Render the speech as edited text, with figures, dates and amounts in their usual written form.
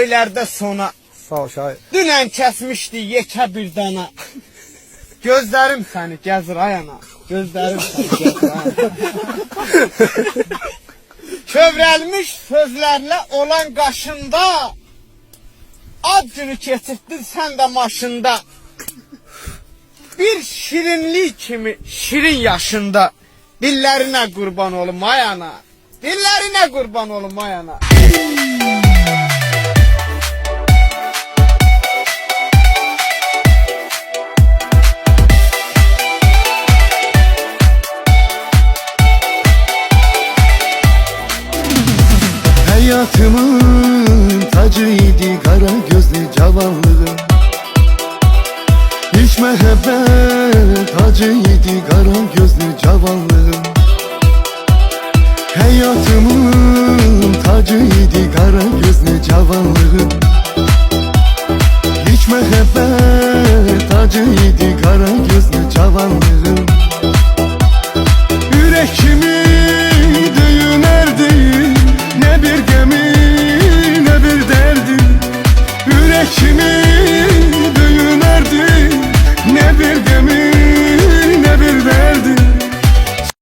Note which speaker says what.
Speaker 1: göylerde sona.
Speaker 2: Sağ ol şair.
Speaker 1: Dünən kəsmişdi yekə bir dana. Gözlərim səni gəzir ayana. Gözlərim səni gəzir ayana. Kövrəlmiş sözlərlə olan qaşında, ad günü keçirtdin sən də maşında. Bir şirinlik kimi şirin yaşında, dillərinə qurban olum ayana. Dillərinə qurban olum ayana.
Speaker 3: Hayatımın tacıydı kara gözlü cavanlığım. Hiç mehabbet acıydı kara gözlü cavanlığım. Hayatımın tacıydı kara gözlü cavanlığım. Hiç mehabbet acıydı kara gözlü cavanlığım.